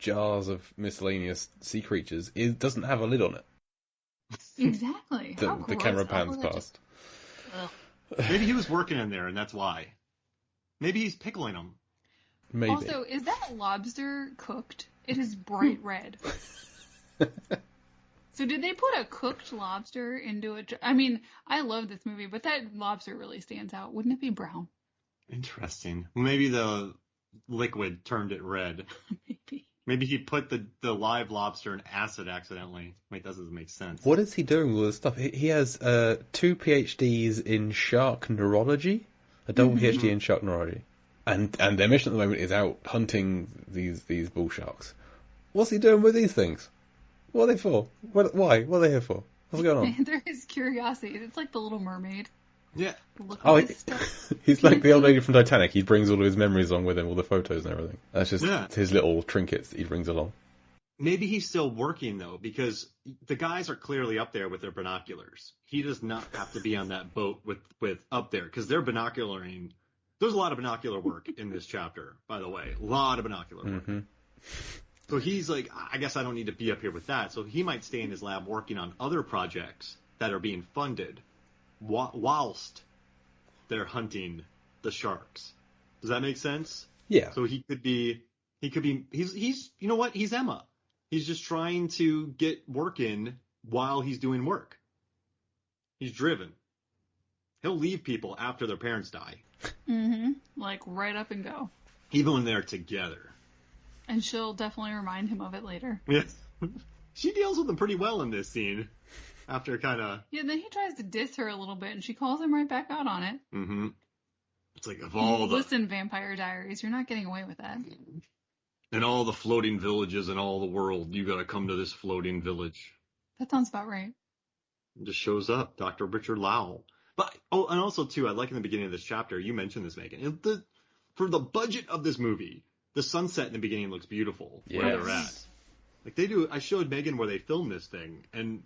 jars of miscellaneous sea creatures, it doesn't have a lid on it. Exactly. The camera pans past. Maybe he was working in there, and that's why. Maybe he's pickling them. Maybe. Also, is that lobster cooked? It is bright red. So did they put a cooked lobster into it? I mean, I love this movie, but that lobster really stands out. Wouldn't it be brown? Interesting. Well, maybe the liquid turned it red. Maybe he put the live lobster in acid accidentally. Wait, that doesn't make sense. What is he doing with all this stuff? He has 2 PhDs in shark neurology, a double PhD in shark neurology. And their mission at the moment is out hunting these bull sharks. What's he doing with these things? What are they for? Why? What are they here for? What's going on? There is curiosity. It's like the Little Mermaid. Yeah. He's like the old lady from Titanic. He brings all of his memories along with him, all the photos and everything. That's just his little trinkets that he brings along. Maybe he's still working, though, because the guys are clearly up there with their binoculars. He does not have to be on that boat with up there, because they're binocularing. There's a lot of binocular work in this chapter, by the way. A lot of binocular work. Mm-hmm. So he's like, I guess I don't need to be up here with that. So he might stay in his lab working on other projects that are being funded whilst they're hunting the sharks. Does that make sense? Yeah. So he's you know what? He's Emma. He's just trying to get work in while he's doing work. He's driven. He'll leave people after their parents die. Mm-hmm. Like right up and go. Even when they're together. And she'll definitely remind him of it later. Yes. She deals with him pretty well in this scene. After kind of... Yeah, then he tries to diss her a little bit, and she calls him right back out on it. Mm-hmm. It's like, of all the... Listen, Vampire Diaries, you're not getting away with that. In all the floating villages in all the world, you gotta come to this floating village. That sounds about right. It just shows up, Dr. Richard Lowell. But, and also, too, I like in the beginning of this chapter, you mentioned this, Megan, for the budget of this movie, the sunset in the beginning looks beautiful where they're at. Like they do, I showed Megan where they filmed this thing, and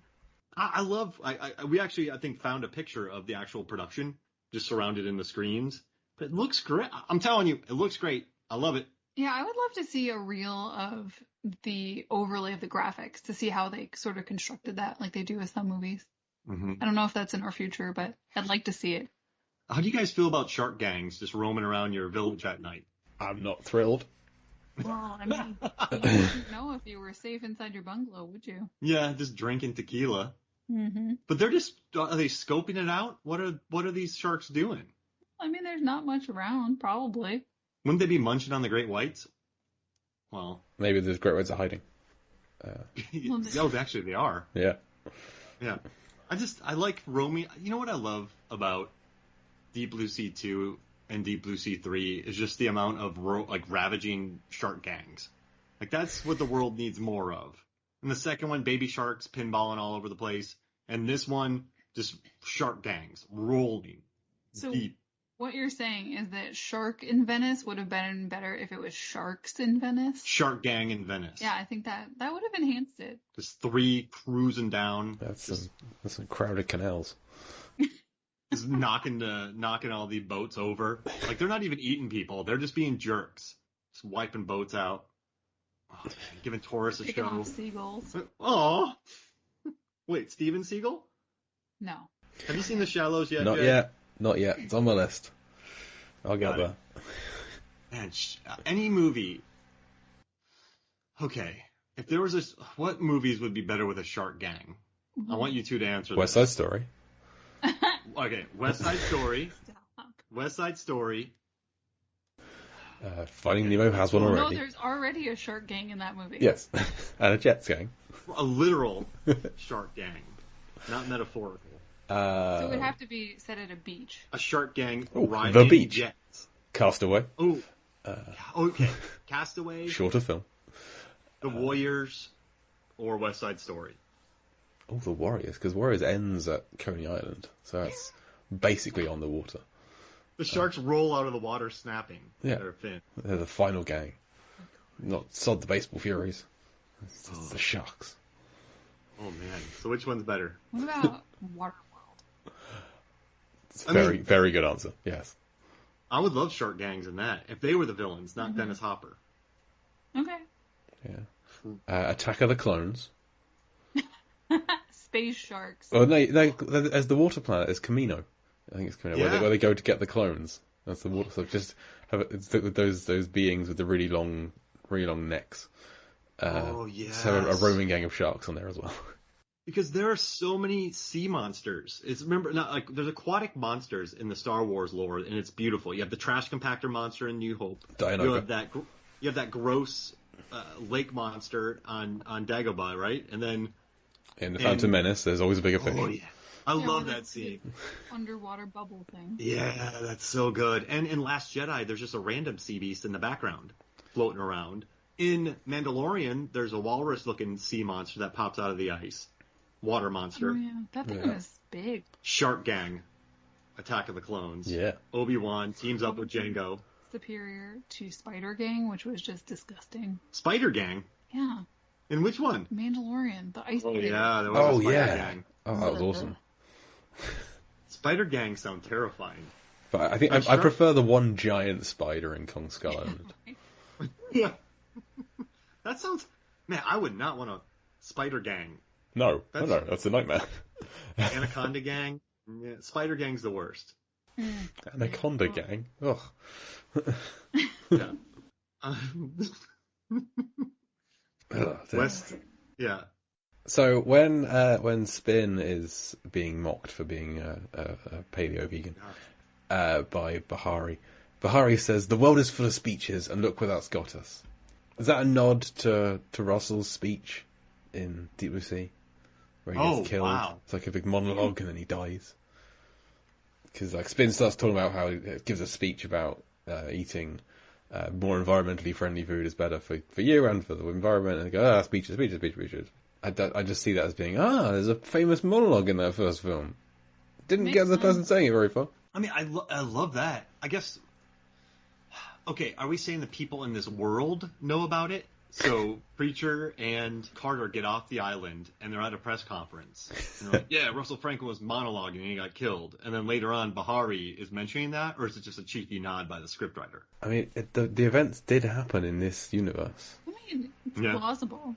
we actually, I think, found a picture of the actual production just surrounded in the screens. But it looks great. I'm telling you, it looks great. I love it. Yeah, I would love to see a reel of the overlay of the graphics to see how they sort of constructed that like they do with some movies. Mm-hmm. I don't know if that's in our future, but I'd like to see it. How do you guys feel about shark gangs just roaming around your village at night? I'm not thrilled. Well, I mean, you wouldn't know if you were safe inside your bungalow, would you? Yeah, just drinking tequila. Mm-hmm. But are they scoping it out? What are these sharks doing? I mean, there's not much around, probably. Wouldn't they be munching on the great whites? Well, maybe the great whites are hiding. Actually, they are. Yeah. Yeah. I like roaming. You know what I love about Deep Blue Sea 2 and Deep Blue Sea 3 is just the amount of ravaging shark gangs. Like that's what the world needs more of. And the second one, baby sharks pinballing all over the place, and this one, just shark gangs rolling deep. What you're saying is that Shark in Venice would have been better if it was Sharks in Venice? Shark Gang in Venice. Yeah, I think that would have enhanced it. Just 3 cruising down. That's some crowded canals. Just knocking all the boats over. Like, they're not even eating people. They're just being jerks. Just wiping boats out. Oh, man, giving tourists a Picking show. Off seagulls. Oh. Wait, Steven Seagal? No. Have you seen The Shallows yet? Not yet. It's on my list. I'll get there. Man, any movie. Okay. If there was what movies would be better with a shark gang? I want you two to answer West Side Story. Okay, West Side Story. West Side Story. Finding Nemo has one already. No, there's already a shark gang in that movie. Yes. And a Jets gang. A literal shark gang. Not metaphorical. So it would have to be set at a beach. A shark gang riding the beach. jets. Castaway. Oh. Okay. Castaway. Shorter film. The Warriors or West Side Story. Oh, The Warriors, because Warriors ends at Coney Island, so that's basically on the water. The sharks roll out of the water snapping their fin. They're the final gang. Not Sod the Baseball Furies. It's the Sharks. Oh, man. So which one's better? What about Waterworld? It's very good answer, yes. I would love shark gangs in that. If they were the villains, not Dennis Hopper. Okay. Yeah. Attack of the Clones. Space sharks. Oh, no, as the water planet is Camino. I think it's Camino, where they go to get the clones. That's the water. So just have those beings with the really long necks. Yes. So a roaming gang of sharks on there as well. Because there are so many sea monsters. There's aquatic monsters in the Star Wars lore, and it's beautiful. You have the trash compactor monster in New Hope. Dianoga. You have that gross lake monster on Dagobah, right? And then in the Phantom Menace, there's always a bigger fish. Oh yeah, I love that scene. Underwater bubble thing. Yeah, that's so good. And in Last Jedi, there's just a random sea beast in the background floating around. In Mandalorian, there's a walrus-looking sea monster that pops out of the ice. Water monster. Oh yeah, that thing was big. Shark Gang. Attack of the Clones. Yeah. Obi-Wan teams up with Jango. Superior to Spider Gang, which was just disgusting. Spider Gang? Yeah. In which one? Mandalorian, the ice. Oh yeah, there was a Spider Gang. Oh, that was awesome. Spider Gang sound terrifying. But I think I prefer the one giant spider in Kong Skull Island. Yeah. That sounds... Man, I would not want a Spider Gang. No, that's a nightmare. Anaconda Gang? Yeah, Spider Gang's the worst. Anaconda Gang? Ugh. Yeah. West. Yeah. So when Spin is being mocked for being a paleo-vegan by Bahari says, "The world is full of speeches, and look where that's got us." Is that a nod to Russell's speech in Deep Blue Sea, where he gets killed? Wow. It's like a big monologue, and then he dies. Because Spin starts talking about how he gives a speech about eating more environmentally friendly food is better for you and for the environment, and they go, speeches. I just see that as being, there's a famous monologue in that first film. Didn't get the person saying it very far. I mean, I love that. I guess, okay, are we saying the people in this world know about it? So Preacher and Carter get off the island, and they're at a press conference. And they're like, yeah, Russell Franklin was monologuing, and he got killed. And then later on, Bahari is mentioning that, or is it just a cheeky nod by the scriptwriter? I mean, the events did happen in this universe. I mean, it's plausible.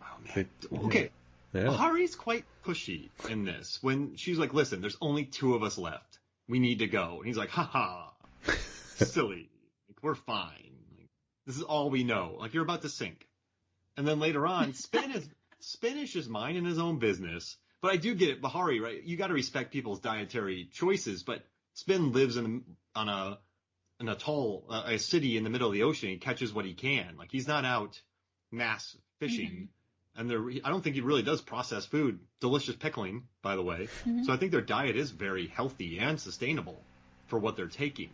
Oh, man. Okay. Yeah. Bahari's quite pushy in this. When she's like, listen, there's only 2 of us left. We need to go. And he's like, haha, silly. Like, we're fine. Like, this is all we know. Like, you're about to sink. And then later on, Spin is just minding his own business. But I do get it, Bahari, right? You got to respect people's dietary choices. But Spin lives on an atoll, a city in the middle of the ocean. He catches what he can. Like, he's not out mass fishing. Mm-hmm. And I don't think he really does processed food. Delicious pickling, by the way. Mm-hmm. So I think their diet is very healthy and sustainable for what they're taking.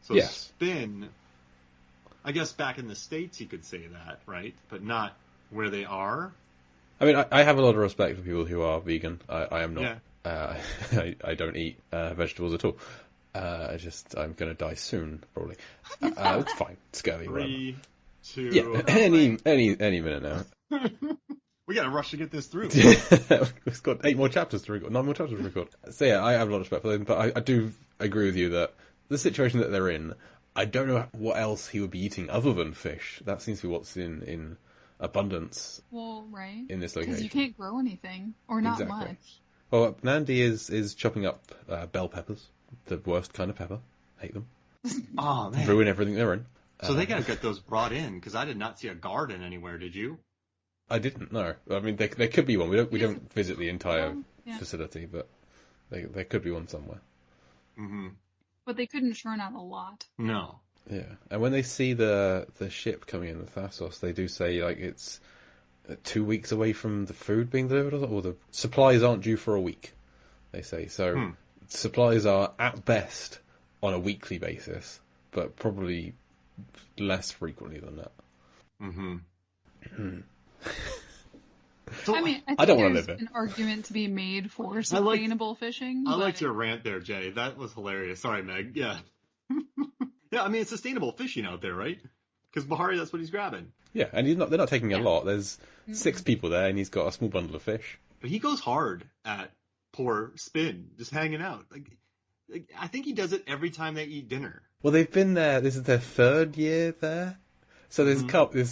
So yes. Spin, I guess back in the States you could say that, right? But not where they are. I mean, I have a lot of respect for people who are vegan. I am not. Yeah. I don't eat vegetables at all. I'm going to die soon, probably. It's fine. Scurvy. 3, 2... Yeah, any minute now. We gotta rush to get this through. We've got 8 more chapters to record, 9 more chapters to record. So yeah, I have a lot of respect for them, but I do agree with you that the situation that they're in, I don't know what else he would be eating other than fish. That seems to be what's in abundance. Well, right. In this location. Because you can't grow anything, or not much. Well, Nandi is chopping up bell peppers, the worst kind of pepper. Hate them. Oh man. Ruin everything they're in. So they gotta get those brought in, because I did not see a garden anywhere, did you? I didn't know. I mean, there could be one. We don't visit the entire facility, but there could be one somewhere. Mm-hmm. But they couldn't churn out a lot. No. Yeah, and when they see the ship coming in, the Thassos, they do say like it's 2 weeks away from the food being delivered, or the supplies aren't due for a week. They say so. Supplies are at best on a weekly basis, but probably less frequently than that. Mm-hmm. So, I mean, I don't want to live there. An argument to be made for sustainable fishing. I liked your rant there, Jay. That was hilarious. Sorry, Meg. Yeah. Yeah, I mean, it's sustainable fishing out there, right? Because Bahari, that's what he's grabbing. Yeah, and they're not taking a lot. There's 6 people there, and he's got a small bundle of fish. But he goes hard at poor Spin, just hanging out. Like, I think he does it every time they eat dinner. Well, they've been there. This is their 3rd year there. So this can't be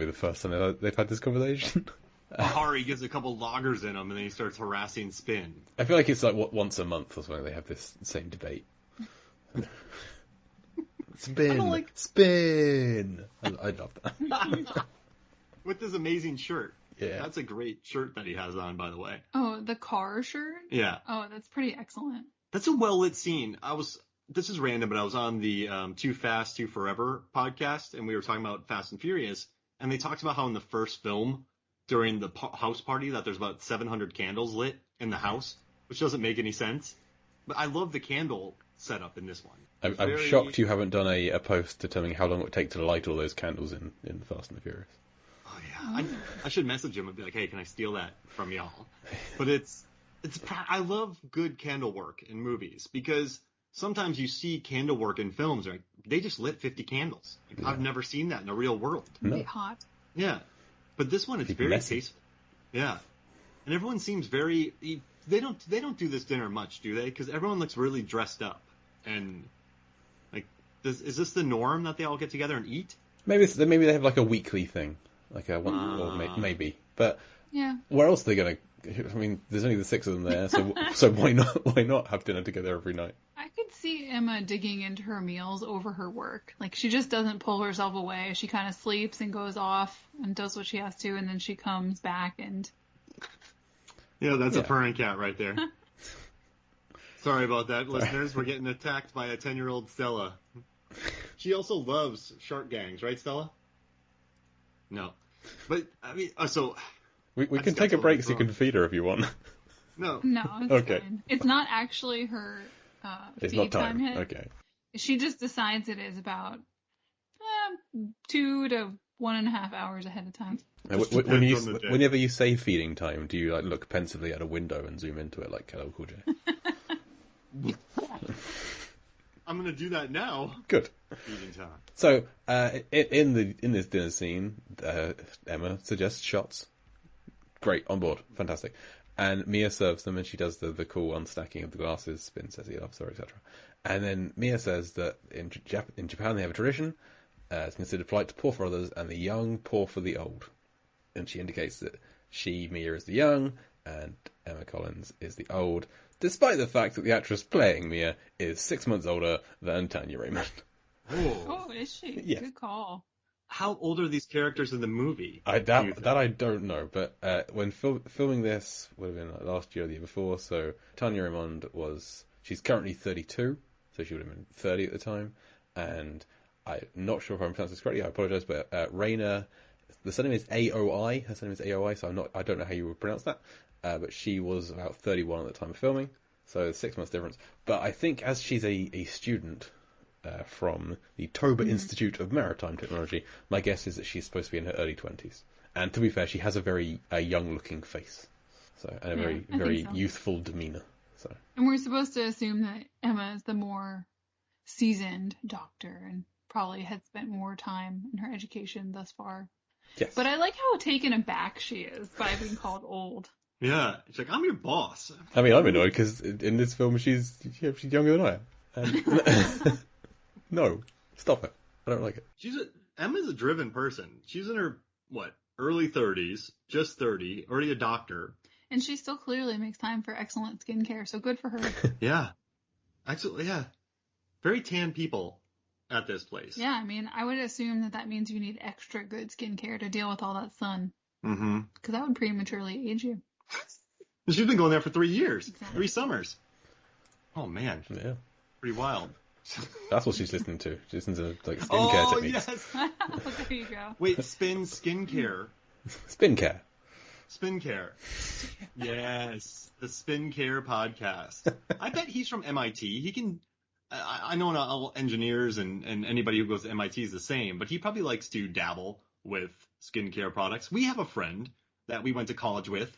the first time they've had this conversation. Hari gives a couple loggers in him, and then he starts harassing Spin. I feel like it's like once a month or something they have this same debate. Spin. I love that. With this amazing shirt. Yeah. That's a great shirt that he has on, by the way. Oh, the car shirt? Yeah. Oh, that's pretty excellent. That's a well-lit scene. This is random, but I was on the Too Fast, Too Forever podcast, and we were talking about Fast and Furious, and they talked about how in the first film, during the house party, that there's about 700 candles lit in the house, which doesn't make any sense. But I love the candle setup in this one. I'm shocked you haven't done a post determining how long it would take to light all those candles in Fast and the Furious. Oh yeah, I should message him and be like, hey, can I steal that from y'all? But I love good candle work in movies, because sometimes you see candle work in films, right? They just lit 50 candles. Like, I've never seen that in the real world. No. Really hot. Yeah, but this one, it's very tasteful. Yeah, and everyone seems very. They don't do this dinner much, do they? Because everyone looks really dressed up, and like, is this the norm that they all get together and eat? Maybe they have like a weekly thing, like a one, or maybe. But yeah, where else are they gonna? I mean, there's only the 6 of them there, so why not have dinner together every night? I could see Emma digging into her meals over her work. Like, she just doesn't pull herself away. She kind of sleeps and goes off and does what she has to, and then she comes back and... Yeah, that's a purring cat right there. Sorry about that, listeners. We're getting attacked by a 10-year-old Stella. She also loves shark gangs, right, Stella? No. But, I mean, so... We can take a break so you can feed her if you want. No, it's okay. Fine. It's not actually her it's feed not time yet. Okay. She just decides it is about 2 to 1.5 hours ahead of time. Whenever you say feeding time, do you like look pensively at a window and zoom into it like Hello Cool J? I'm gonna do that now. Good. Feeding time. So in this dinner scene, Emma suggests shots. Great, on board, fantastic. And Mia serves them, and she does the cool unstacking of the glasses. Spin says he loves her, etc. And then Mia says that in Japan they have a tradition. It's considered polite to pour for others, and the young pour for the old. And she indicates that Mia, is the young, and Emma Collins is the old, despite the fact that the actress playing Mia is 6 months older than Tanya Raymond. Oh, is she? Yes. Good call. How old are these characters in the movie? I don't know, but when filming this would have been like last year or the year before. So Tanya Raymond she's currently 32, so she would have been 30 at the time. And I'm not sure if I'm pronouncing this correctly. I apologise, but Raina, the surname is AOI. Her surname is AOI, so I don't know how you would pronounce that. But she was about 31 at the time of filming, so 6 months difference. But I think as she's a student. From the Toba Institute of Maritime Technology. My guess is that she's supposed to be in her early 20s. And to be fair, she has a very young-looking face, and a very youthful demeanour. So. And we're supposed to assume that Emma is the more seasoned doctor and probably has spent more time in her education thus far. Yes. But I like how taken aback she is by being called old. Yeah, she's like, I'm your boss. I mean, I'm annoyed because in this film she's younger than I am. And no, stop it. I don't like it. Emma's a driven person. She's in her, early 30s, just 30, already a doctor. And she still clearly makes time for excellent skincare, so good for her. Yeah. Actually, yeah. Very tan people at this place. Yeah, I mean, I would assume that means you need extra good skincare to deal with all that sun. Mm-hmm. Because that would prematurely age you. She's been going there for 3 years. Exactly. 3 summers. Oh, man. Yeah. Pretty wild. That's what she's listening to. She listens to skincare techniques. Yes. There you go. Wait, skincare. Spin care. Spin care. Yes, the Spin Care podcast. I bet he's from MIT. He can. I know not all engineers and anybody who goes to MIT is the same, but he probably likes to dabble with skincare products. We have a friend that we went to college with,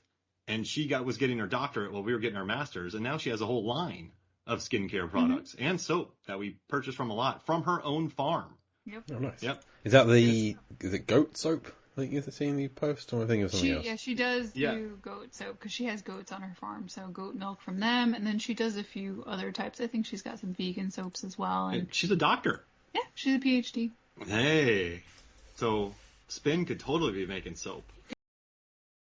and she was getting her doctorate while we were getting our masters, and now she has a whole line of skincare products and soap that we purchased from her own farm. Yep. Oh, nice. Yep. Is that is it goat soap? I think you've seen the post, or I think it was something else. Yeah, she does do goat soap because she has goats on her farm, so goat milk from them, and then she does a few other types. I think she's got some vegan soaps as well. And she's a doctor. Yeah, she's a PhD. Hey. So Spin could totally be making soap.